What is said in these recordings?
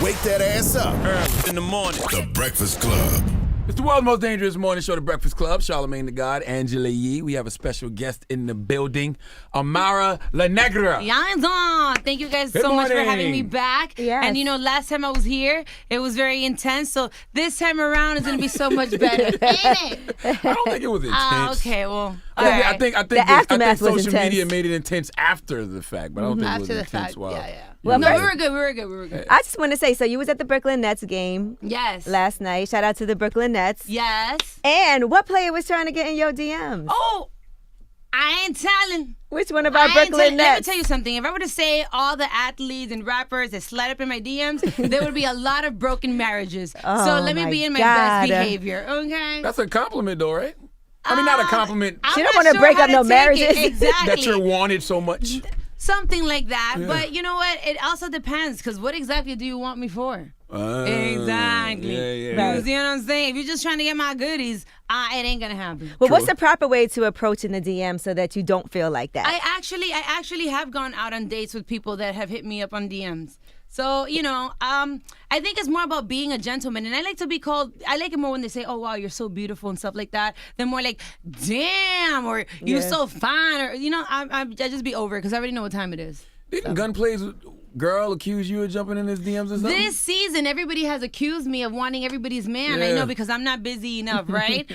Wake that ass up. Early in the morning. The Breakfast Club. It's the world's most dangerous morning show, The Breakfast Club. Charlamagne the God, Angela Yee. We have a special guest in the building, Amara La Negra. Thank you guys so much for having me back. Yes. And last time I was here, it was very intense. So this time around is going to be so much better. Ain't it? I don't think it was intense. Okay, well. I think aftermath was social intense. media made it intense after the fact, but I don't think it was After the intense. fact, Wow. yeah. Well, No, first- we were good. I just want to say, so you was at the Brooklyn Nets game Yes. last night. Shout out to the Brooklyn Nets. Yes. And what player was trying to get in your DMs? Oh, I ain't telling. Which one of our I ain't Brooklyn telling- Let me Nets? tell you something. If I were to say all the athletes and rappers that slide up in my DMs, there would be a lot of broken marriages. So Oh, let me my be in my God. best behavior, okay? That's a compliment, though, right? I mean, not a compliment I'm She don't not wanna sure break how up to no take marriages. it. Exactly. that you're wanted so much. Something like that. Yeah. But you know what? It also depends, because what exactly do you want me for? Exactly. Yeah. You see what I'm saying? If you're just trying to get my goodies, it ain't gonna happen. Well, what's the proper way to approach in the DM so that you don't feel like that? I actually have gone out on dates with people that have hit me up on DMs. So, I think it's more about being a gentleman. And I like to be called, I like it more when they say, oh, wow, you're so beautiful and stuff like that. They're more like, damn, or you're so fine. Or, I just be over it because I already know what time it is. Didn't Gunplay's girl accuse you of jumping in his DMs or something? This season, everybody has accused me of wanting everybody's man. I Yeah. know, because I'm not busy enough, right?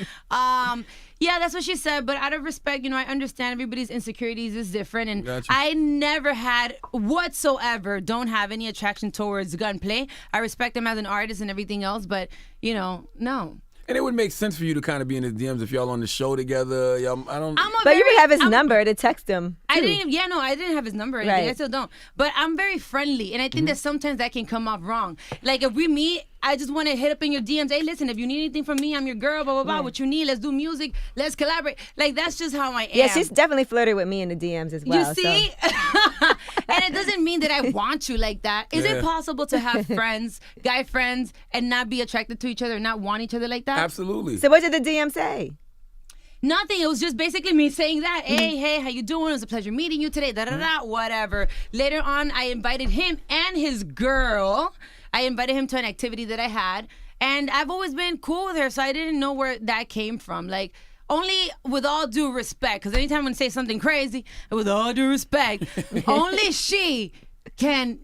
Yeah, that's what she said. But out of respect, I understand everybody's insecurities is different. And Gotcha. I never had don't have any attraction towards Gunplay. I respect him as an artist and everything else. But, no. And it would make sense for you to kind of be in his DMs if y'all on the show together. Y'all, But you would have his number to text him. I too. didn't have his number or anything. Right. I still don't. But I'm very friendly, and I think that sometimes that can come off wrong. Like, if we meet, I just want to hit up in your DMs. Hey, listen, if you need anything from me, I'm your girl, blah, blah, blah. What you need, let's do music, let's collaborate. Like, that's just how I am. Yeah, she's definitely flirted with me in the DMs as well. You see? And it doesn't mean that I want you like that. Is it possible to have friends, guy friends, and not be attracted to each other, not want each other like that? Absolutely. So what did the DM say? Nothing. It was just basically me saying that. Hey, how you doing? It was a pleasure meeting you today. Whatever. Later on, I invited him and his girl. I invited him to an activity that I had. And I've always been cool with her, so I didn't know where that came from. Like, only with all due respect, because anytime I say something crazy, with all due respect, only she can,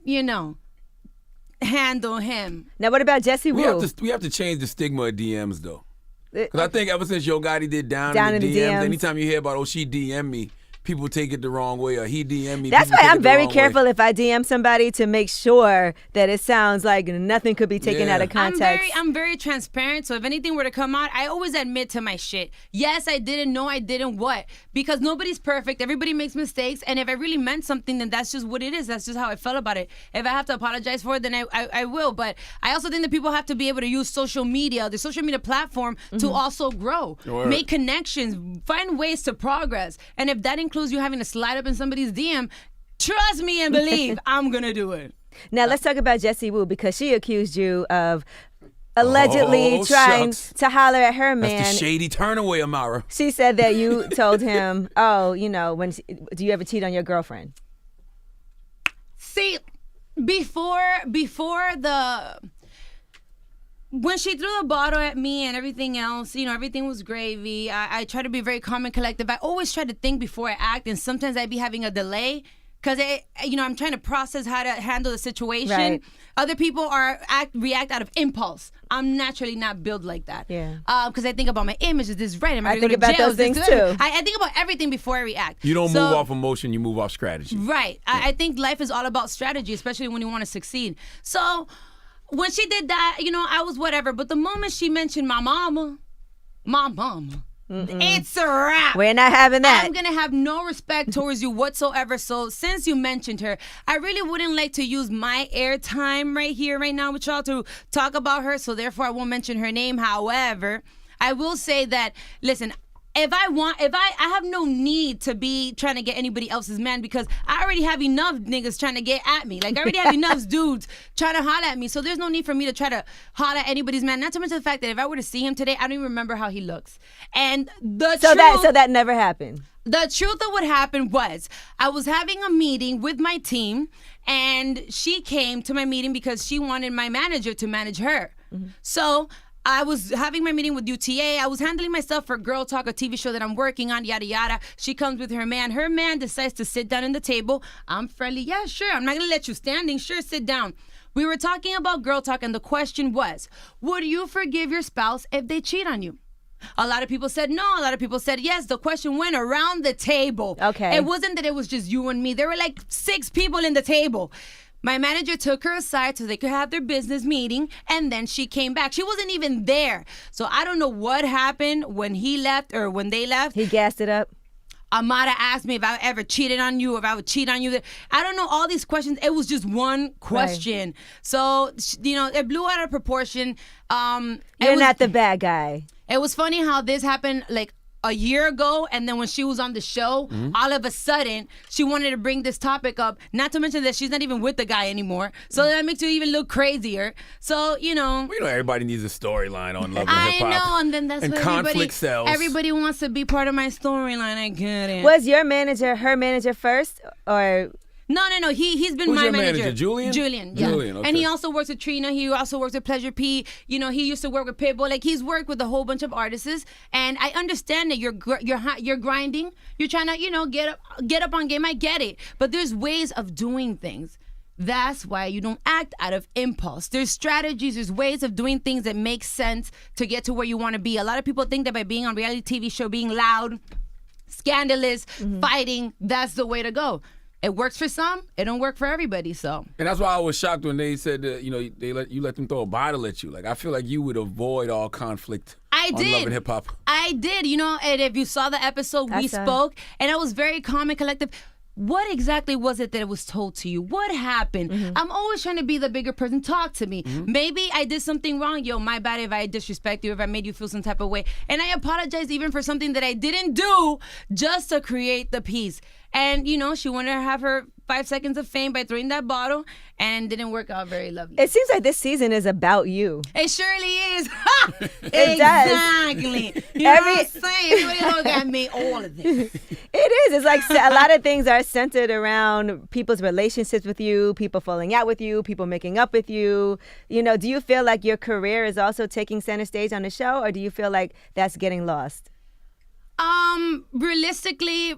handle him. Now, what about Jessie Wu? We have to change the stigma of DMs, though. Because I think ever since Yo Gotti did Down Down in the in the DMs, DMs. anytime you hear about, oh, she DM me, people take it the wrong way, or he DM me. That's people why take I'm it the very wrong way. careful if I DM somebody to make sure that it sounds like nothing could be taken Yeah. out of context. I'm very transparent, so if anything were to come out, I always admit to my shit. Yes, I didn't know, I didn't what. Because nobody's perfect, everybody makes mistakes, and if I really meant something, then that's just what it is. That's just how I felt about it. If I have to apologize for it, then I will. But I also think that people have to be able to use social media, the social media platform, to also grow, Word. make connections, find ways to progress. And if that includes you having to slide up in somebody's DM, trust me and believe, I'm going to do it. Now, let's talk about Jessie Wu, because she accused you of allegedly Oh, trying shucks. to holler at her man. That's the shady turn away, Amara. She said that you told him, do you ever cheat on your girlfriend? See, when she threw the bottle at me and everything else, everything was gravy. I try to be very calm and collective. I always try to think before I act, and sometimes I'd be having a delay because I'm trying to process how to handle the situation. Right. Other people react out of impulse. I'm naturally not built like that. Yeah. Because I think about my image. Is this right? Am I I gonna think go to about jail? those Is this things, good? too. I think about everything before I react. You don't So- move off emotion, you move off strategy. Right. I think life is all about strategy, especially when you want to succeed. So when she did that, I was whatever. But the moment she mentioned my mama, it's a wrap. We're not having that. I'm going to have no respect towards you whatsoever. So since you mentioned her, I really wouldn't like to use my airtime right here, right now with y'all to talk about her. So therefore, I won't mention her name. However, I will say that, listen, I have no need to be trying to get anybody else's man because I already have enough niggas trying to get at me. Like I already have enough dudes trying to holler at me. So there's no need for me to try to holler at anybody's man. Not to mention the fact that if I were to see him today, I don't even remember how he looks. And so that never happened. The truth of what happened was I was having a meeting with my team and she came to my meeting because she wanted my manager to manage her. Mm-hmm. So I was having my meeting with UTA. I was handling myself for Girl Talk, a TV show that I'm working on, yada, yada. She comes with her man. Her man decides to sit down at the table. I'm friendly. Yeah, sure. I'm not going to let you standing. Sure, sit down. We were talking about Girl Talk, and the question was, would you forgive your spouse if they cheat on you? A lot of people said no. A lot of people said yes. The question went around the table. Okay. It wasn't that it was just you and me. There were like 6 people in the table. My manager took her aside so they could have their business meeting, and then she came back. She wasn't even there. So I don't know what happened when he left or when they left. He gassed it up. Amara asked me if I ever cheated on you, if I would cheat on you. I don't know all these questions. It was just one question. Right. So, it blew out of proportion. You're not the bad guy. It was funny how this happened like a year ago, and then when she was on the show, all of a sudden, she wanted to bring this topic up, not to mention that she's not even with the guy anymore. So that makes you even look crazier. So, everybody needs a storyline on Love and Hip Hop. I know, and then that's and what conflict sells. Everybody wants to be part of my storyline. I get it. Was your manager her manager first, or... No. He's been Who's my your manager. Julian? Yeah. Julian, okay. And he also works with Trina. He also works with Pleasure P. He used to work with Pitbull. Like he's worked with a whole bunch of artists. And I understand that you're grinding. You're trying to get up on game. I get it. But there's ways of doing things. That's why you don't act out of impulse. There's strategies, there's ways of doing things that make sense to get to where you want to be. A lot of people think that by being on a reality TV show, being loud, scandalous, fighting, that's the way to go. It works for some. It don't work for everybody. So. And that's why I was shocked when they said that they let them throw a bottle at you. Like I feel like you would avoid all conflict. I did. On Love and Hip Hop. I did. And if you saw the episode, we spoke, and I was very calm and collective. What exactly was it that was told to you? What happened? I'm always trying to be the bigger person. Talk to me. Maybe I did something wrong. Yo, my bad if I disrespect you, if I made you feel some type of way. And I apologize even for something that I didn't do just to create the peace. And, she wanted to have her 5 seconds of fame by throwing that bottle, and didn't work out very lovely. It seems like this season is about you. It surely is. It does. Exactly. You know what I'm saying? Everybody look at me, all of this. It is. It's like a lot of things are centered around people's relationships with you, people falling out with you, people making up with you. Do you feel like your career is also taking center stage on the show, or do you feel like that's getting lost? Realistically,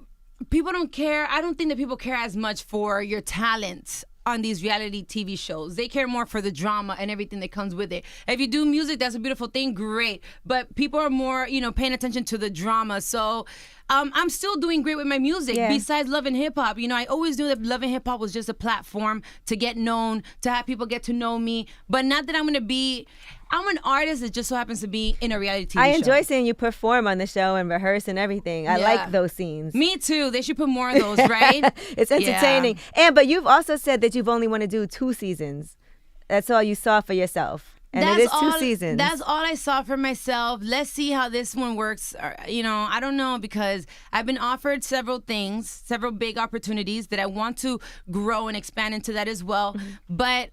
people don't care. I don't think that people care as much for your talent on these reality TV shows. They care more for the drama and everything that comes with it. If you do music, that's a beautiful thing, great. But people are more, paying attention to the drama. So I'm still doing great with my music. Yeah. Besides Love and Hip Hop, I always knew that Love and Hip Hop was just a platform to get known, to have people get to know me. But not that I'm an artist that just so happens to be in a reality TV show. I enjoy seeing you perform on the show and rehearse and everything. I like those scenes. Me too. They should put more of those, right? It's entertaining. Yeah. But you've also said that you've only want to do 2 seasons. That's all you saw for yourself. And it is 2 seasons. That's all I saw for myself. Let's see how this one works. I don't know, because I've been offered several things, several big opportunities that I want to grow and expand into that as well. But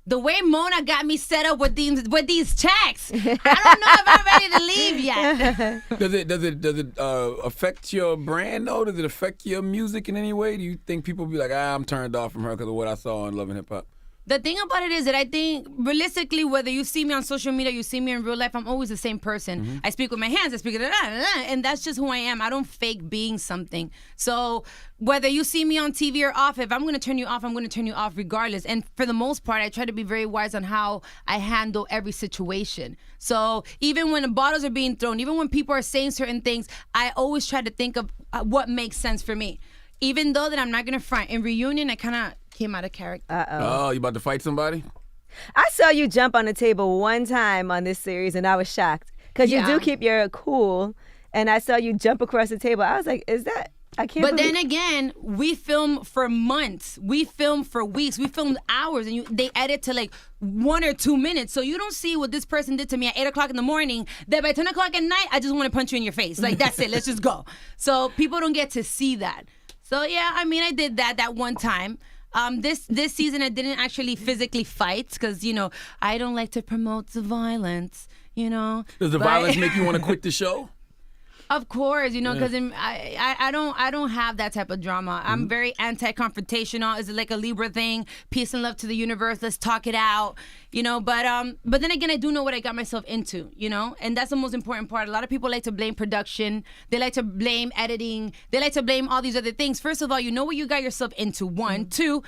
the way Mona got me set up with these checks, I don't know if I'm ready to leave yet. Does it affect your brand though? Does it affect your music in any way? Do you think people be like, I'm turned off from her because of what I saw on Love and Hip Hop? The thing about it is that I think, realistically, whether you see me on social media, you see me in real life, I'm always the same person. I speak with my hands, I speak with and that's just who I am. I don't fake being something. So whether you see me on TV or off, if I'm going to turn you off, I'm going to turn you off regardless. And for the most part, I try to be very wise on how I handle every situation. So even when the bottles are being thrown, even when people are saying certain things, I always try to think of what makes sense for me. Even though that I'm not going to front. In Reunion, I kind of came out of character. Oh, you about to fight somebody? I saw you jump on the table one time on this series, and I was shocked. Because you do keep your cool, and I saw you jump across the table. I was like, is that I can't But believe- then again, we film for months. We film for weeks. We filmed hours, and they edit to like 1 or 2 minutes. So you don't see what this person did to me at 8 o'clock in the morning. That by 10 o'clock at night, I just want to punch you in your face. Like, that's it. Let's just go. So people don't get to see that. So yeah, I mean, I did that one time. This season, I didn't actually physically fight because, you know, I don't like to promote the violence, you know. Does the But- violence make you want to quit the show? Of course, you know, because I don't have that type of drama. I'm very anti-confrontational. It's like a Libra thing. Peace and love to the universe. Let's talk it out, you know. But then again, I do know what I got myself into, you know, and that's the most important part. A lot of people like to blame production. They like to blame editing. They like to blame all these other things. First of all, you know what you got yourself into. One, two.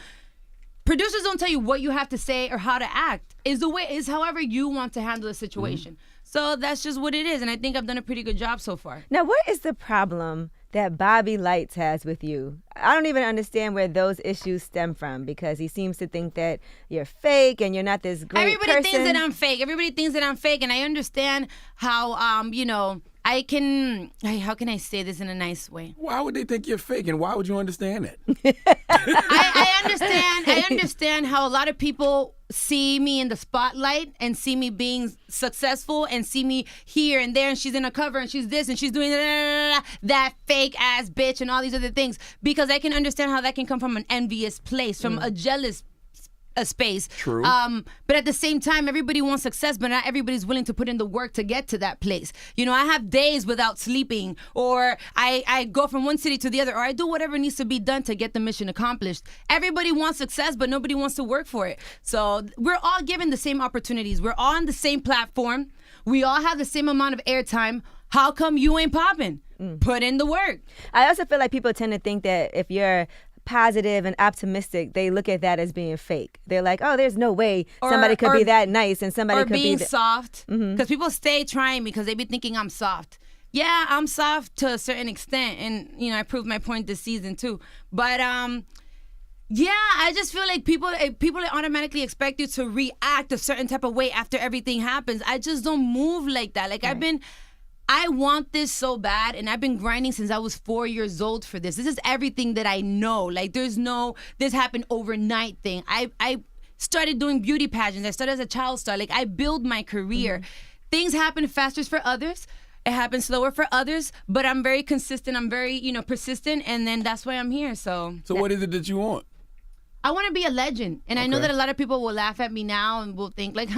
Producers don't tell you what you have to say or how to act. Is however you want to handle the situation. So that's just what it is, and I think I've done a pretty good job so far. Now, what is the problem that Bobby Lights has with you? I don't even understand where those issues stem from, because he seems to think that you're fake and you're not this great Everybody person. thinks that I'm fake. Everybody thinks that I'm fake, and I understand how, you know, how can I say this in a nice way? Why would they think you're fake, and why would you understand that? I understand how a lot of people see me in the spotlight and see me being successful and see me here and there, and she's in a cover and she's this and she's doing that fake ass bitch and all these other things, because I can understand how that can come from an envious place, from a jealous space. True. But at the same time, everybody wants success, but not everybody's willing to put in the work to get to that place. You know, I have days without sleeping, or I go from one city to the other, or I do whatever needs to be done to get the mission accomplished. Everybody wants success, but nobody wants to work for it. So we're all given the same opportunities. We're all on the same platform. We all have the same amount of airtime. How come you ain't popping? Put in the work. I also feel like people tend to think that if you're positive and optimistic, they look at that as being fake. They're like, oh, there's no way somebody could be that nice and somebody or could being be soft, because people stay trying me because they be thinking I'm soft. Yeah, I'm soft to a certain extent, and you know I proved my point this season too. But yeah, I just feel like people automatically expect you to react a certain type of way after everything happens. I just don't move like that. Like I want this so bad, and I've been grinding since I was 4 years old for this. This is everything that I know. Like, there's no this happened overnight thing. I started doing beauty pageants. I started as a child star. Like, I build my career. Things happen faster for others. It happens slower for others, but I'm very consistent. I'm very, you know, persistent, and then that's why I'm here. So What is it that you want? I want to be a legend. And I know Okay. that a lot of people will laugh at me now and will think like,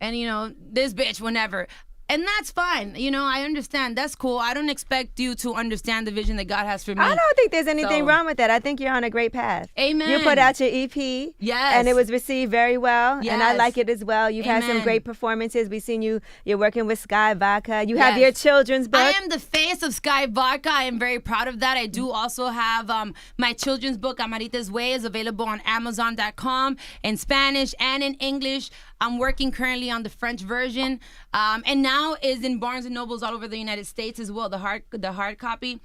and you know, this bitch, whenever. And that's fine. You know, I understand. That's cool. I don't expect you to understand the vision that God has for me. I don't think there's anything So- wrong with that. I think you're on a great path. Amen. You put out your EP. Yes. And it was received very well. And I Yes. like it as well. You've had some Amen. great performances. We've seen you're working with Sky Vodka. You have Yes. your children's book. I am the face of Sky Vodka. I am very proud of that. I do also have my children's book, Amarita's Way, is available on Amazon.com in Spanish and in English. I'm working currently on the French version, and now is in Barnes and Nobles all over the United States as well. The hard copy.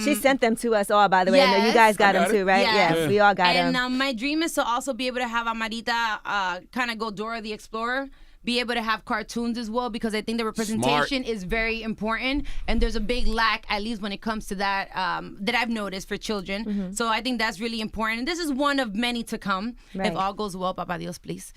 She sent them to us all, by the way. I know you Yes. guys got I got them too, it. right? Yes. Yes, we all got them. And my dream is to also be able to have Amarita kind of go Dora the Explorer, be able to have cartoons as well, because I think the representation is very important, and there's a big lack, at least when it comes to that, that I've noticed for children. So I think that's really important. And this is one of many to come. Right. If all goes well, Papa Dios, please.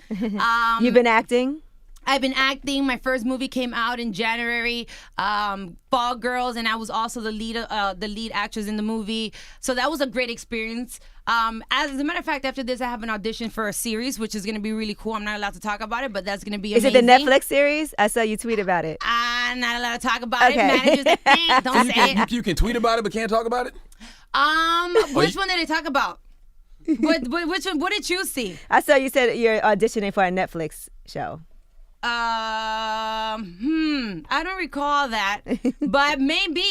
You've been acting? I've been acting. My first movie came out in January, Fall Girls, and I was also the lead actress in the movie. So that was a great experience. As a matter of fact, after this, I have an audition for a series, which is going to be really cool. I'm not allowed to talk about it, but that's going to be Is amazing. it the Netflix series? I saw you tweet about it. I'm not allowed to talk about Okay. it. Managers, that thing, don't say it. You can tweet about it, but can't talk about it? Which one did they talk about? Which one? What did you see? I saw you said you're auditioning for a Netflix show. I don't recall that, but maybe.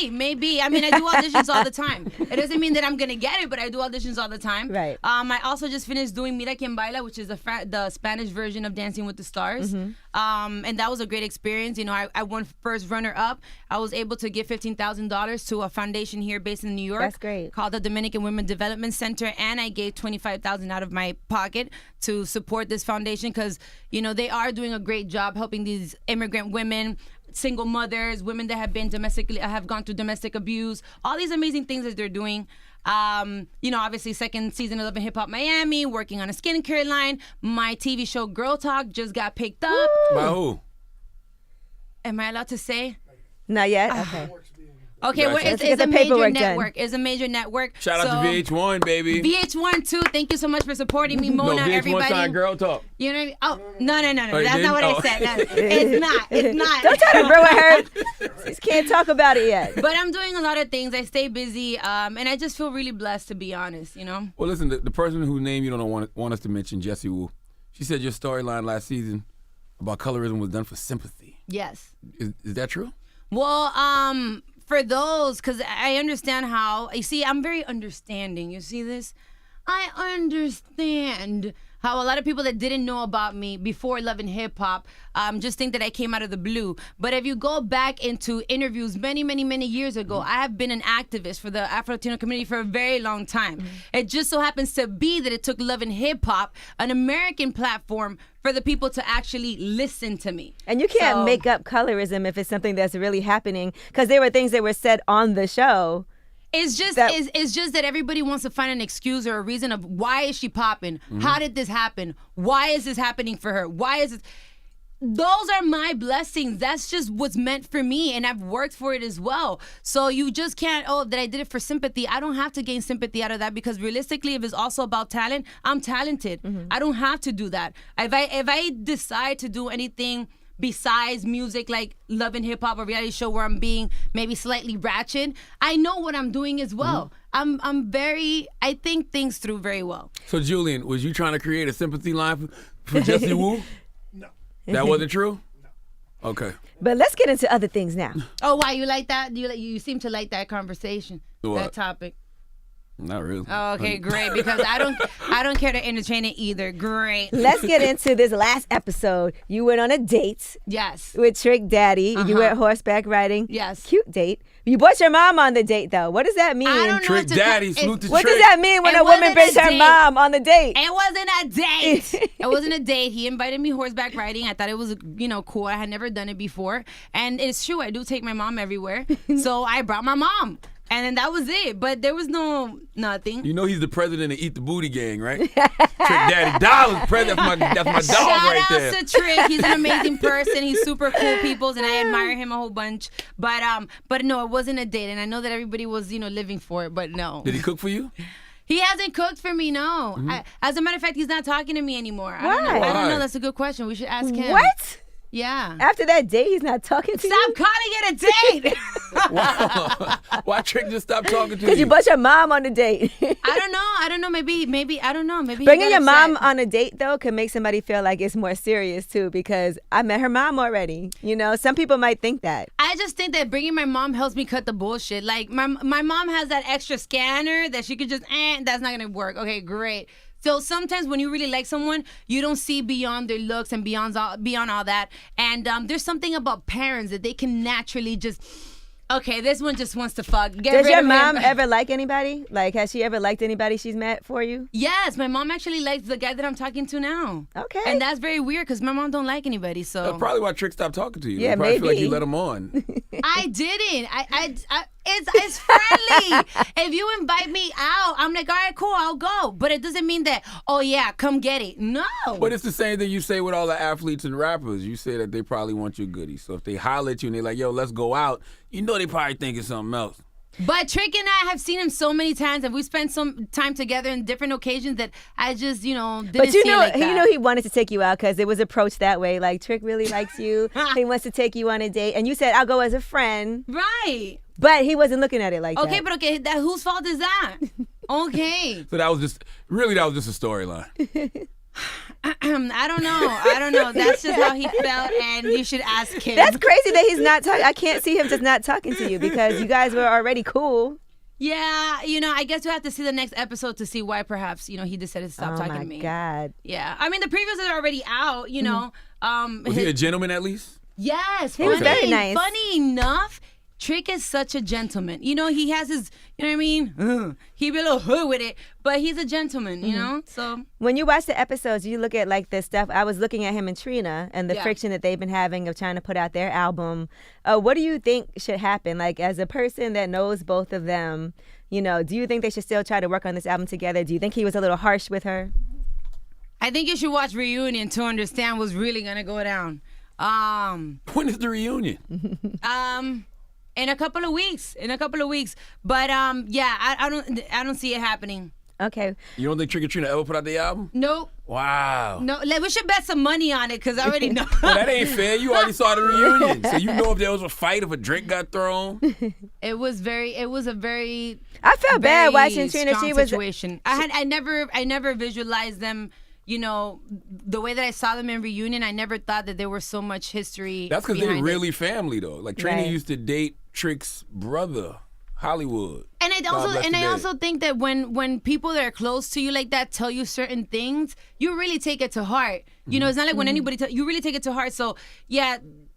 I mean, I do auditions all the time. It doesn't mean that I'm gonna get it, but I do auditions all the time. Right. I also just finished doing Mira Quien Baila, which is the Spanish version of Dancing with the Stars. And that was a great experience. You know, I won first runner up. I was able to give $15,000 to a foundation here based in New York. That's great. Called the Dominican Women Development Center, and I gave $25,000 out of my pocket to support this foundation, because you know they are doing a great job helping these immigrant women single mothers, women that have gone through domestic abuse, all these amazing things that they're doing. Obviously second season of Love and Hip Hop Miami, working on a skincare line. My TV show Girl Talk just got picked up. By who? Am I allowed to say? Not yet? Okay. Okay, well, Let's it's get the a major paperwork done. network. It's a major network. Shout out to VH1, baby. VH1 too. Thank you so much for supporting me, Mona. No, VH1 everybody. sign Girl Talk. You know what I mean? Oh, no. Oh, That's not what I said. No, it's not. It's not. Don't try to ruin her. She can't talk about it yet. But I'm doing a lot of things. I stay busy, and I just feel really blessed, to be honest, you know? Well, listen, the person whose name you don't want us to mention, Jessie Wu, she said your storyline last season about colorism was done for sympathy. Yes. Is that true? Well, for those, because I understand how, you see, I'm very understanding. You see this? I understand how a lot of people that didn't know about me before Love and Hip Hop just think that I came out of the blue. But if you go back into interviews many, many, many years ago, I have been an activist for the Afro-Latino community for a very long time. It just so happens to be that it took Love and Hip Hop, an American platform, for the people to actually listen to me. And you can't make up colorism if it's something that's really happening, because there were things that were said on the show. It's just that everybody wants to find an excuse or a reason of why is she popping? How did this happen? Why is this happening for her? Why is it? Those are my blessings. That's just what's meant for me, and I've worked for it as well. So you just can't, that I did it for sympathy. I don't have to gain sympathy out of that, because realistically, if it's also about talent, I'm talented. I don't have to do that. If I decide to do anything besides music, like Love and Hip Hop, a reality show where I'm being maybe slightly ratchet, I know what I'm doing as well. I think things through very well. So Julian, was you trying to create a sympathy line for Jessie Wu? No. That wasn't true? No. Okay. But let's get into other things now. Oh, why you like that? You seem to like that conversation, that topic. Not really. Oh, okay, great. Because I don't care to entertain it either. Great. Let's get into this last episode. You went on a date. Yes. With Trick Daddy. You went horseback riding. Yes. Cute date. You brought your mom on the date, though. What does that mean? I don't know Trick Daddy, salute to What Trick. does that mean when It a woman wasn't brings a her date. mom on the date? It wasn't a date. It wasn't a date. He invited me horseback riding. I thought it was, cool. I had never done it before. And it's true. I do take my mom everywhere. So I brought my mom. And then that was it. But there was nothing. You know he's the president of Eat the Booty Gang, right? Trick Daddy Dollars, president. That's my dog right there. Shout out to Trick. He's an amazing person. He's super cool peoples, and I admire him a whole bunch. But no, it wasn't a date. And I know that everybody was, living for it, but no. Did he cook for you? He hasn't cooked for me, no. As a matter of fact, he's not talking to me anymore. Why? I don't know. That's a good question. We should ask him. What? Yeah. After that date, he's not talking to you? Stop calling it a date. Why Trick just stopped talking to you? Because you brought your mom on the date. I don't know. Maybe I don't know. Maybe he Bringing got your mom upset. on a date, though, can make somebody feel like it's more serious, too, because I met her mom already. Some people might think that. I just think that bringing my mom helps me cut the bullshit. Like, my mom has that extra scanner that she could just, that's not going to work. Okay, great. So sometimes when you really like someone, you don't see beyond their looks and beyond all that. And there's something about parents that they can naturally just, okay, this one just wants to fuck. Does your mom ever like anybody? Like, has she ever liked anybody she's met for you? Yes, my mom actually likes the guy that I'm talking to now. Okay. And that's very weird because my mom don't like anybody. So That's probably why Trick stopped talking to you. Yeah, You probably feel like maybe. you let him on. I didn't. It's friendly. If you invite me out, I'm like, all right, cool, I'll go. But it doesn't mean that, oh yeah, come get it. No. But it's the same thing you say with all the athletes and rappers. You say that they probably want your goodies. So if they holler at you and they're like, yo, let's go out, they probably thinking something else. But Trick and I have seen him so many times, and we spent some time together in different occasions that I just, didn't But see it like that. he wanted to take you out because it was approached that way. Like, Trick really likes you. He wants to take you on a date. And you said, I'll go as a friend. Right. But he wasn't looking at it like Okay, that. but okay, whose fault is that? Okay. So that was just a storyline. I don't know. That's just how he felt, and you should ask him. That's crazy that he's not talking. I can't see him just not talking to you because you guys were already cool. Yeah, I guess we have to see the next episode to see why perhaps, he decided to stop talking to me. Oh, my God. Yeah. I mean, the previews are already out, Was he a gentleman at least? Yes. He was very nice. Funny enough, Trick is such a gentleman. You know, he has his, you know what I mean? He be a little hood with it, but he's a gentleman, you know? So when you watch the episodes, you look at like the stuff. I was looking at him and Trina and the friction that they've been having of trying to put out their album. What do you think should happen? Like, as a person that knows both of them, you know, do you think they should still try to work on this album together? Do you think he was a little harsh with her? I think you should watch Reunion to understand what's really gonna go down. When is the reunion? In a couple of weeks. But I don't see it happening. Okay. You don't think Trick or Trina ever put out the album? Nope. Wow. No, like, we should bet some money on it because I already know. Well, that ain't fair. You already saw the reunion, so you know if there was a fight, if a drink got thrown. It was a very. I felt bad watching Trina. She was situation. I never visualized them. You know, the way that I saw them in Reunion, I never thought that there was so much history. That's because they're really it. family, though. Like, Trina used to date Trick's brother, Hollywood. And I also think that when people that are close to you like that tell you certain things, you really take it to heart. You know, it's not like when anybody you really take it to heart. So yeah,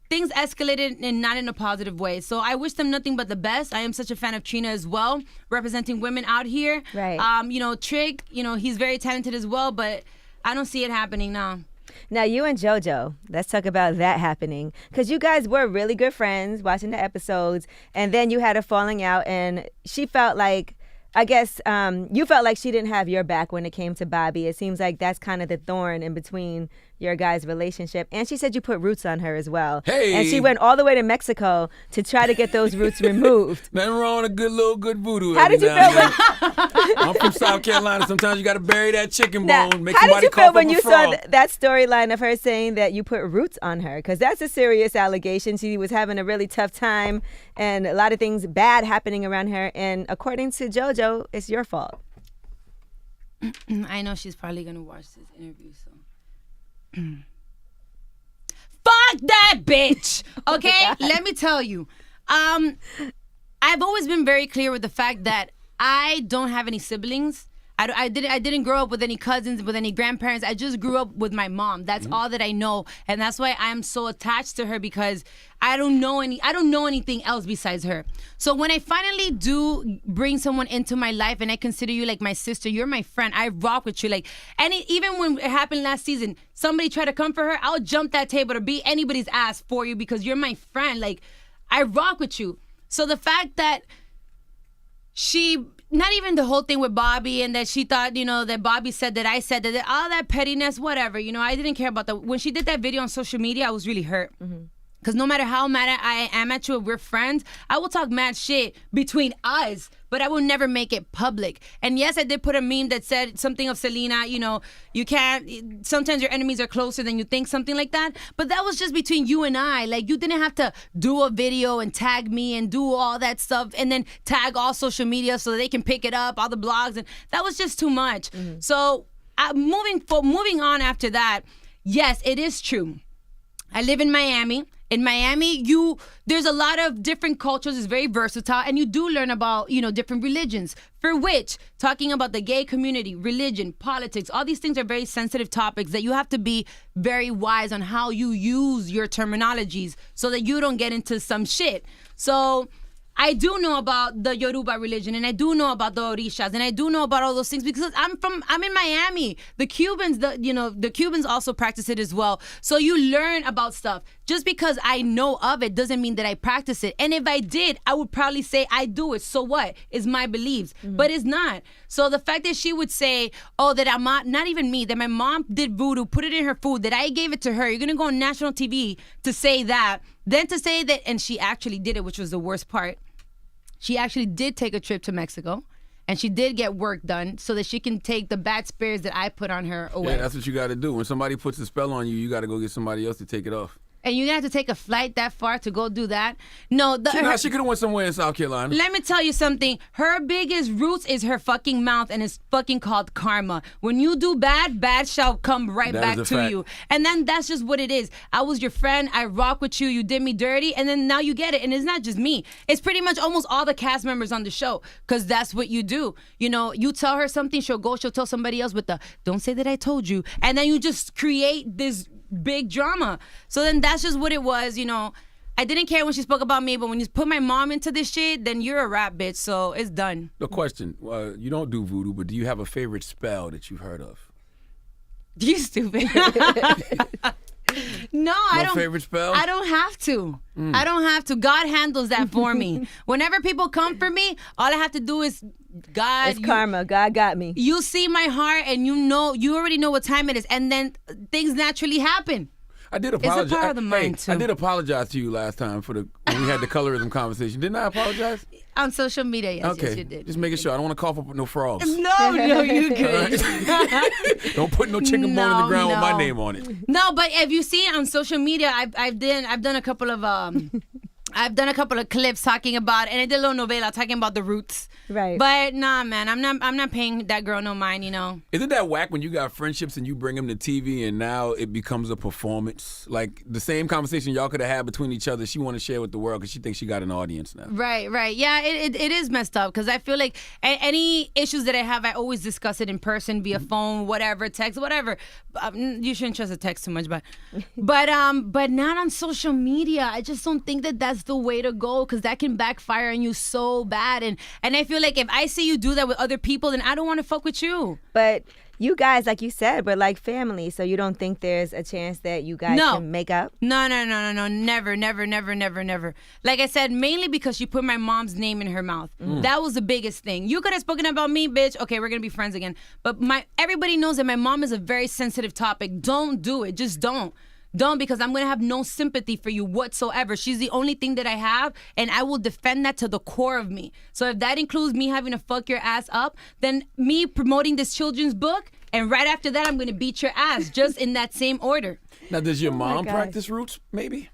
things escalated and not in a positive way. So I wish them nothing but the best. I am such a fan of Trina as well, representing women out here. Right. You know, Trick, you know, he's very talented as well, but I don't see it happening now. Now, you and Jojo, let's talk about that happening. Because you guys were really good friends watching the episodes, and then you had a falling out, and she felt like, I guess you felt like she didn't have your back when it came to Bobby. It seems like that's kind of the thorn in between your guys' relationship. And she said you put roots on her as well. Hey. And she went all the way to Mexico to try to get those roots removed. Nothing wrong with a good voodoo. How did you feel when... I'm from South Carolina. Sometimes you got to bury that chicken bone. Make how did somebody you feel cough when up you a frog. saw that storyline of her saying that you put roots on her? Because that's a serious allegation. She was having a really tough time and a lot of things bad happening around her. And according to Jojo, it's your fault. I know she's probably going to watch this interview, so... Fuck that bitch! Okay? Let me tell you. I've always been very clear with the fact that I don't have any siblings. I didn't grow up with any cousins, with any grandparents. I just grew up with my mom. That's all that I know, and that's why I'm so attached to her, because I don't know anything else besides her. So when I finally do bring someone into my life and I consider you like my sister, you're my friend, I rock with you. Like, even when it happened last season, somebody tried to come for her, I'll jump that table to beat anybody's ass for you because you're my friend. Like, I rock with you. So the fact that not even the whole thing with Bobby and that she thought, you know, that Bobby said that I said that, all that pettiness, whatever, you know, I didn't care about that. When she did that video on social media, I was really hurt. Because no matter how mad I am at you, if we're friends, I will talk mad shit between us, but I will never make it public. And yes, I did put a meme that said something of Selena, you know, you can't, sometimes your enemies are closer than you think, something like that. But that was just between you and I. Like, you didn't have to do a video and tag me and do all that stuff and then tag all social media so that they can pick it up, all the blogs. And that was just too much. So moving on after that, yes, it is true. I live in Miami. In Miami, there's a lot of different cultures. It's very versatile, and you do learn about, you know, different religions. For which, talking about the gay community, religion, politics, all these things are very sensitive topics that you have to be very wise on how you use your terminologies so that you don't get into some shit. So I do know about the Yoruba religion, and I do know about the Orishas, and I do know about all those things because I'm in Miami. The Cubans also practice it as well. So you learn about stuff. Just because I know of it doesn't mean that I practice it. And if I did, I would probably say I do it. So what? It's my beliefs. But it's not. So the fact that she would say, oh, that I'm not even me, that my mom did voodoo, put it in her food, that I gave it to her. You're going to go on national TV to say that. Then to say that, and she actually did it, which was the worst part. She actually did take a trip to Mexico, and she did get work done so that she can take the bad spirits that I put on her away. Yeah, that's what you got to do. When somebody puts a spell on you, you got to go get somebody else to take it off. And you're going to have to take a flight that far to go do that? No. She could have went somewhere in South Carolina. Let me tell you something. Her biggest roots is her fucking mouth, and it's fucking called karma. When you do bad, bad shall come right back to fact. you. And then that's just what it is. I was your friend. I rock with you. You did me dirty. And then now you get it. And it's not just me. It's pretty much almost all the cast members on the show, because that's what you do. You know, you tell her something, she'll tell somebody else with the, don't say that I told you. And then you just create this big drama. So then that's just what it was, you know. I didn't care when she spoke about me, but when you put my mom into this shit, then you're a rap bitch, so it's done. The question, you don't do voodoo, but do you have a favorite spell that you've heard of? You stupid. No, I don't. Favorite spell? I don't have to. I don't have to. God handles that for me. Whenever people come for me, all I have to do is God. It's karma. God got me. You see my heart, and you already know what time it is, and then things naturally happen. I did apologize. It's a part of the mind, too. I did apologize to you last time when we had the colorism conversation. Didn't I apologize? On social media, yes, Okay. yes, you did. Just making sure. I don't want to cough up no frogs. No, you good. Don't put no chicken bone in the ground with my name on it. No, but if you see on social media, I've done a couple of I've done a couple of clips talking about, and I did a little novela talking about the roots. Right. But nah, man, I'm not paying that girl no mind, you know. Isn't that whack when you got friendships and you bring them to TV and now it becomes a performance? Like the same conversation y'all could have had between each other, she want to share with the world because she thinks she got an audience now. Right. Yeah, it is messed up because I feel like any issues that I have, I always discuss it in person, via phone, whatever, text, whatever. You shouldn't trust a text too much, but not on social media. I just don't think that that's the way to go because that can backfire on you so bad. And I feel like if I see you do that with other people, then I don't want to fuck with you. But you guys, like you said, we're like family, so you don't think there's a chance that you guys can make up? No. Never. Like I said, mainly because she put my mom's name in her mouth. That was the biggest thing. You could have spoken about me, bitch. Okay, we're going to be friends again. But everybody knows that my mom is a very sensitive topic. Don't do it. Just don't. Don't, because I'm going to have no sympathy for you whatsoever. She's the only thing that I have, and I will defend that to the core of me. So if that includes me having to fuck your ass up, then me promoting this children's book, and right after that, I'm going to beat your ass, just in that same order. Now, does your mom practice roots, maybe?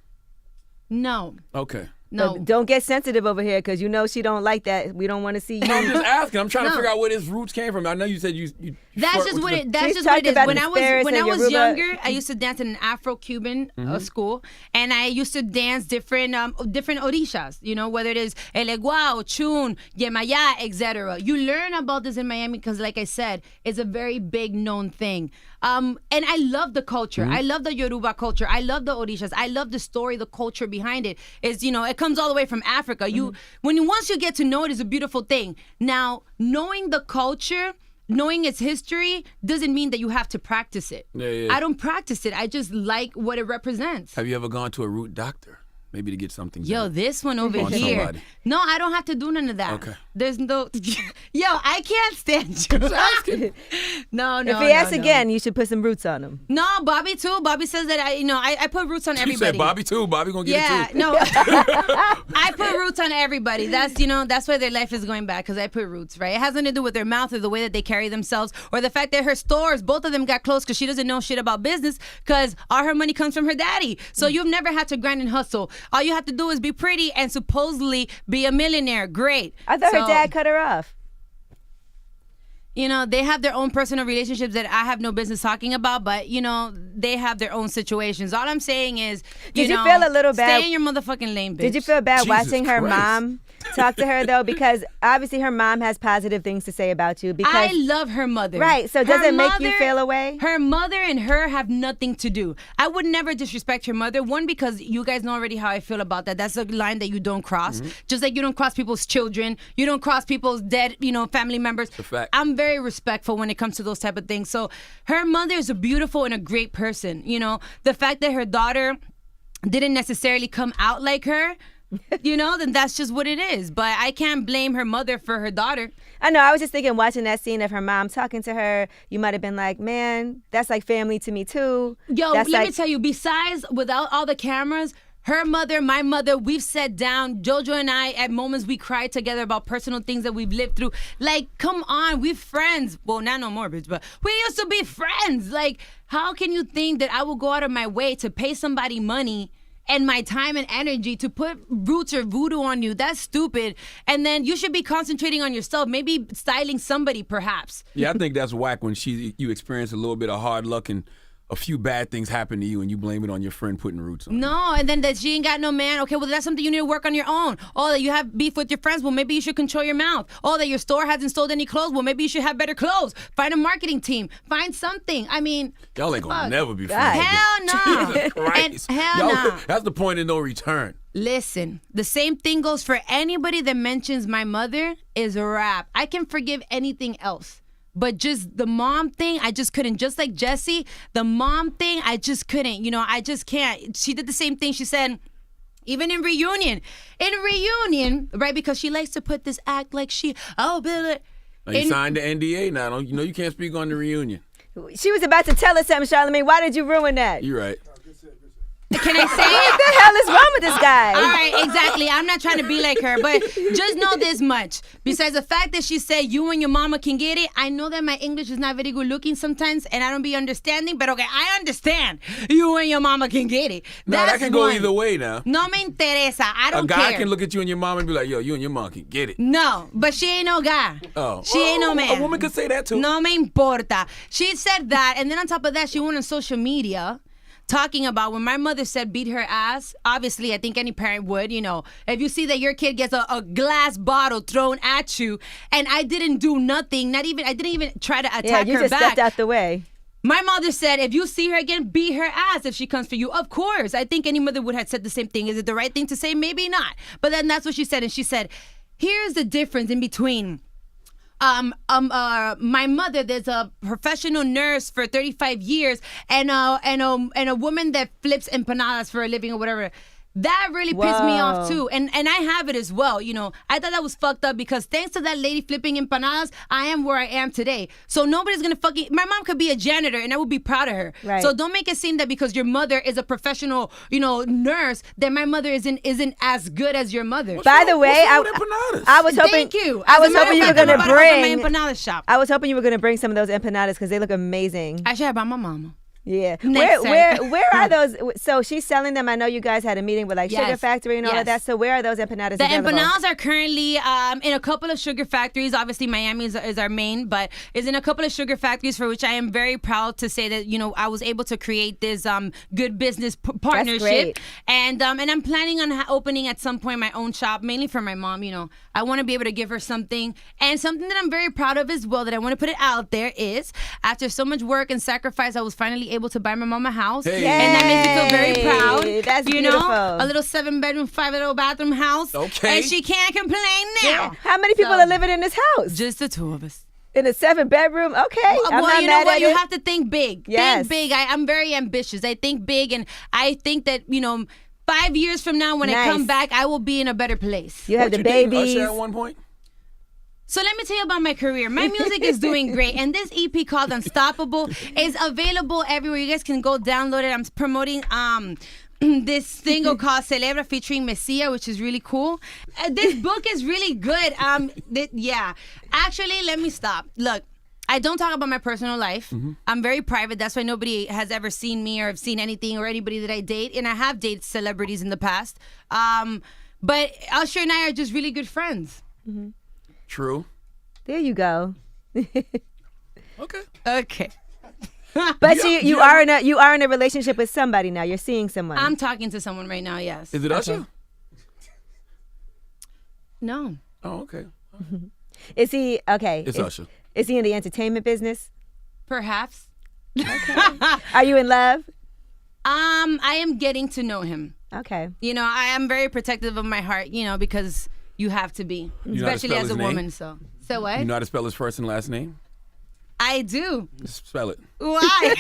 No. Okay. No. But don't get sensitive over here because you know she don't like that. We don't want to see you. No, I'm just asking. I'm trying to figure out where his roots came from. I know you said you That's just what it is. about When the I Ferris when I and was Yoruba. younger, I used to dance in an Afro-Cuban school, and I used to dance different orishas. You know, whether it is Elegua, Chun, Yemaya, etc. You learn about this in Miami because, like I said, it's a very big known thing. And I love the culture. I love the Yoruba culture. I love the orishas. I love the story, the culture behind it. It's, it comes all the way from Africa. Once you get to know it, it's a beautiful thing. Now, knowing the culture, knowing its history doesn't mean that you have to practice it. Yeah. I don't practice it. I just like what it represents. Have you ever gone to a root doctor? Maybe to get something Yo, done this one over on here. somebody. No, I don't have to do none of that. Okay. There's no... Yo, I can't stand you. Just asking. No. If he asks again, you should put some roots on him. No, Bobby too. Bobby says that I put roots on everybody. You said Bobby too. Bobby gonna get it too. No. I put roots on everybody. That's why their life is going bad because I put roots, right? It has nothing to do with their mouth or the way that they carry themselves or the fact that her stores, both of them got closed because she doesn't know shit about business because all her money comes from her daddy. So you've never had to grind and hustle. All you have to do is be pretty and supposedly be a millionaire. Great. I thought her dad cut her off. They have their own personal relationships that I have no business talking about, but, they have their own situations. All I'm saying is, Did you feel a little bad? Stay in your motherfucking lane, bitch. Did you feel bad Jesus watching her Christ. mom talk to her, though? Because obviously her mom has positive things to say about you. Because I love her mother. Right, so does Her it make you mother- feel away? Her mother and her have nothing to do. I would never disrespect her mother. One, because you guys know already how I feel about that. That's a line that you don't cross. Just like you don't cross people's children. You don't cross people's dead, family members. a fact. I'm very respectful when it comes to those type of things. So her mother is a beautiful and a great person. The fact that her daughter didn't necessarily come out like her, then that's just what it is. But I can't blame her mother for her daughter. I know. I was just thinking, watching that scene of her mom talking to her, you might have been like, man, that's like family to me, too. Yo, That's let like, me tell you, besides, without all the cameras, her mother, my mother, we've sat down. Jojo and I, at moments, we cried together about personal things that we've lived through. Like, come on, we're friends. Well, not no more, bitch, but we used to be friends. Like, how can you think that I will go out of my way to pay somebody money and my time and energy to put roots or voodoo on you? That's stupid. And then you should be concentrating on yourself, maybe styling somebody, perhaps. Yeah, I think that's whack when you experience a little bit of hard luck and a few bad things happen to you and you blame it on your friend putting roots on. No, and then that she ain't got no man. Okay, well, that's something you need to work on your own. Oh, that you have beef with your friends. Well, maybe you should control your mouth. Oh, that your store hasn't sold any clothes. Well, maybe you should have better clothes. Find a marketing team. Find something. I mean, y'all ain't gonna never be God. friends. hell no. Jesus Christ. And hell Y'all- no. That's the point of no return. Listen, the same thing goes for anybody that mentions my mother is a rap. I can forgive anything else. But just the mom thing, I just couldn't. Just like Jessie, the mom thing, I just couldn't. You know, I just can't. She did the same thing. She said, even in reunion, right? Because she likes to put this act like she, Now you signed the NDA now. You know you can't speak on the reunion. She was about to tell us something, Charlamagne. Why did you ruin that? You're right. Can I say What it? the hell is wrong with this guy? All right, exactly. I'm not trying to be like her, but just know this much. Besides the fact that she said you and your mama can get it, I know that my English is not very good looking sometimes, and I don't be understanding, but okay, I understand you and your mama can get it. No, that can go one. either way now. No me interesa. I don't A guy care. can look at you and your mom and be like, yo, you and your mom can get it. No, but she ain't no guy. Oh. She ain't no man. A woman could say that too. No me importa. She said that, and then on top of that, she went on social media talking about when my mother said beat her ass. Obviously, I think any parent would, you know, if you see that your kid gets a glass bottle thrown at you, and I didn't do nothing, I didn't even try to attack Yeah, you her just back. stepped out the way. My mother said, if you see her again, beat her ass if she comes for you. Of course. I think any mother would have said the same thing. Is it the right thing to say? Maybe not. But then that's what she said. And she said, here's the difference in between my mother, there's a professional nurse for 35 years and a woman that flips empanadas for a living or whatever. That really pissed me off too. And I have it as well. You know, I thought that was fucked up because thanks to that lady flipping empanadas, I am where I am today. So nobody's gonna my mom could be a janitor and I would be proud of her. Right. So don't make it seem that because your mother is a professional, you know, nurse, that my mother isn't as good as your mother. By the way, what's wrong with empanadas? I was hoping. Thank you. I As a was matter hoping of you were fact, I'm gonna about to open bring. my empanada shop. I was hoping you were gonna bring some of those empanadas because they look amazing. I should have brought my mama. Yeah. Next Where are those? So she's selling them. I know you guys had a meeting with like Sugar Yes. Factory and all of Yes. that. So where are those empanadas The available? empanadas are currently in a couple of sugar factories. Obviously, Miami is our main, but is in a couple of sugar factories for which I am very proud to say that, you know, I was able to create this good business partnership. great. And I'm planning on opening at some point my own shop, mainly for my mom. You know, I want to be able to give her something. And something that I'm very proud of as well, that I want to put it out there, is after so much work and sacrifice, I was finally able to buy my mom a house. Hey. And that makes me feel very proud. That's you beautiful. know, a little 7-bedroom, 5-bathroom house. Okay. And she can't complain now. How many people are living in this house? Just the two of us. In a 7-bedroom? Okay. I'm Well, not you know mad what? at You it. have to think big. Yes. Think big. I'm very ambitious. I think big, and I think that, you know, 5 years from now when I Nice. come back, I will be in a better place. You have What the you dating babies. Usher at one point? So let me tell you about my career. My music is doing great, and this EP called Unstoppable is available everywhere. You guys can go download it. I'm promoting this single called Celebra featuring Messia, which is really cool. This book is really good. Yeah. Actually, let me stop. Look, I don't talk about my personal life. I'm very private. That's why nobody has ever seen me or have seen anything or anybody that I date. And I have dated celebrities in the past. But Usher and I are just really good friends. True. There you go. Okay. Okay. But you are in a relationship with somebody now. You're seeing someone. I'm talking to someone right now, yes. Is it Usher? No. Oh, okay. Is he okay? It's Usher. Is he in the entertainment business? Perhaps. Are you in love? I am getting to know him. Okay. You know, I am very protective of my heart, you know, because you have to be. You know how to Especially spell as a his name? woman, so what? You know how to spell his first and last name? I do. Just spell it. Why?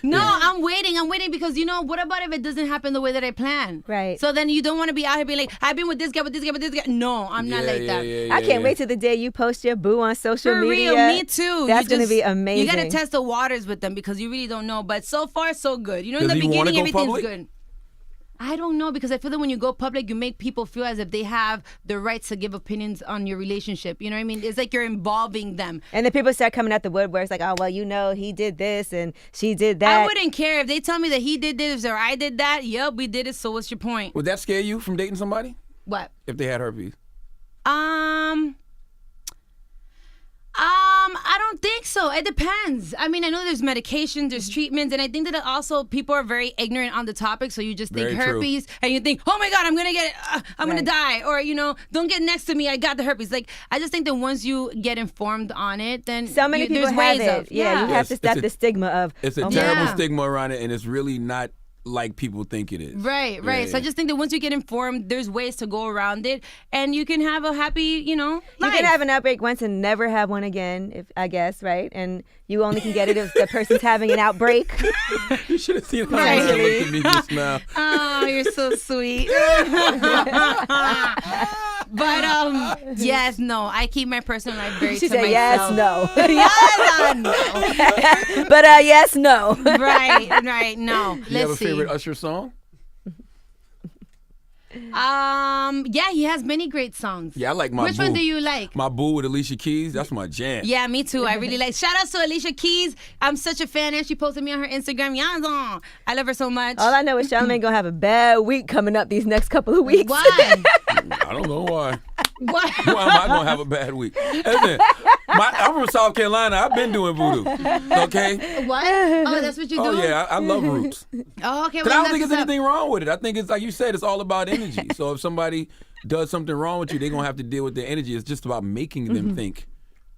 No, I'm waiting because, you know, what about if it doesn't happen the way that I plan? Right. So then you don't want to be out here being like, I've been with this guy, with this guy, with this guy. No, I'm not like that. I can't wait till the day you post your boo on social For media. real, me too. That's You going to just- be amazing. You got to test the waters with them because you really don't know. But so far, so good. You know, in Does the he wanna beginning, go everything's public? good. I don't know, because I feel that when you go public, you make people feel as if they have the rights to give opinions on your relationship. You know what I mean? It's like you're involving them. And then people start coming out the woodworks like, oh, well, you know, he did this and she did that. I wouldn't care if they tell me that he did this or I did that. Yep, we did it. So what's your point? Would that scare you from dating somebody What? if they had herpes? I don't think so. It depends. I mean, I know there's medication, there's treatments, and I think that also people are very ignorant on the topic. So you just think Very true. herpes, and you think, oh my God, I'm gonna get, I'm gonna die, or don't get next to me, I got the herpes. Like, I just think that once you get informed on it, then So many people there's have ways it. of, You have to stop the stigma of. It's a oh my terrible God. stigma around it, and it's really not like people think it is. Right. Yeah, So I just think that once you get informed, there's ways to go around it, and you can have a happy, life. You can have an outbreak once and never have one again, I guess, right? And you only can get it if the person's having an outbreak. You should have seen how Right. she looked at me just now. Oh, you're so sweet. But yes, no, I keep my personal life very She to said yes, myself. no. Yes, no. But yes, no. Right, no. Do you have a Let's see. favorite Usher song? Yeah, he has many great songs. Yeah, I like my Which boo. one do you like? My Boo with Alicia Keys. That's my jam. Yeah, me too. I really like. Shout out to Alicia Keys. I'm such a fan, and she posted me on her Instagram. Yazon. I love her so much. All I know is Charlamagne gonna have a bad week coming up these next couple of weeks. Why? I don't know why. Why? Why am I gonna have a bad week? Listen, I'm from South Carolina. I've been doing voodoo. Okay. What? Oh, that's what you do? Oh yeah, I love roots. Oh, okay. But I well, don't think that's there's what's up. anything wrong with it. I think it's like you said, it's all about energy. So if somebody does something wrong with you, they're gonna have to deal with their energy. It's just about making them think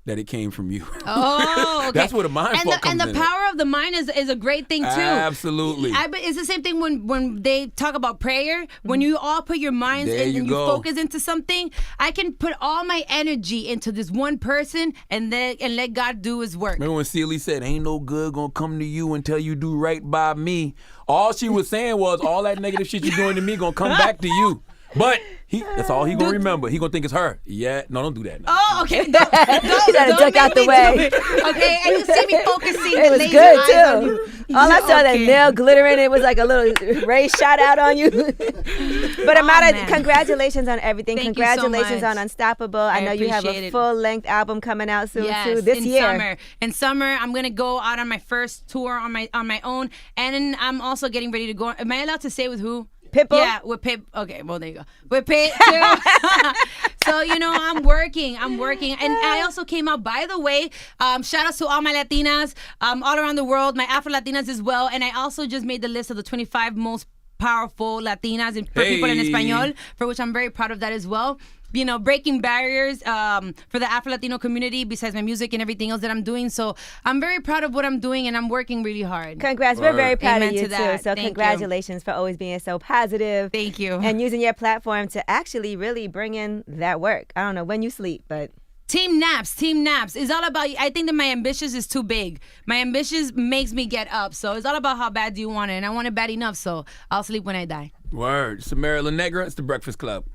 that it came from you. Oh, okay. That's where the mind and fuck the, comes and the in. power of the mind is a great thing too. Absolutely. But it's the same thing when they talk about prayer. When you all put your minds There in you and go. you focus into something, I can put all my energy into this one person and let God do His work. Remember when Celie said, "Ain't no good gonna come to you until you do right by me." All she was saying was, all that negative shit you're doing to me gonna come back to you. But that's all he gonna remember. He gonna think it's her. Yeah, no, don't do that. Now. Oh, okay. You gotta duck out the way. Okay, and you see me focusing. It the was laser good eyes on you. too. All I saw that Okay. nail glittering. It was like a little ray shot out on you. But Amara, man. congratulations on everything. Thank you so Congratulations much. on Unstoppable. I know you have appreciate a it. full-length album coming out soon Yes, too. This in year. summer. In summer, I'm gonna go out on my first tour on my own, and I'm also getting ready to go. Am I allowed to say with who? Pitbull? Yeah, with Pip. Okay, well there you go. With Pip too. So I'm working, and I also came out. By the way, shout out to all my Latinas, all around the world, my Afro Latinas as well, and I also just made the list of the 25 most powerful Latinas for people in Hey. Espanol, for which I'm very proud of that as well. Breaking barriers for the Afro-Latino community besides my music and everything else that I'm doing. So I'm very proud of what I'm doing, and I'm working really hard. Congrats. We're very proud Amen of you to that. too. So Thank you. congratulations for always being so positive. Thank you. And using your platform to actually really bring in that work. I don't know when you sleep, but Team Naps. It's all about, I think that my ambitious is too big. My ambitious makes me get up. So it's all about how bad do you want it. And I want it bad enough, so I'll sleep when I die. Word. It's Amara La Negra. It's the Breakfast Club.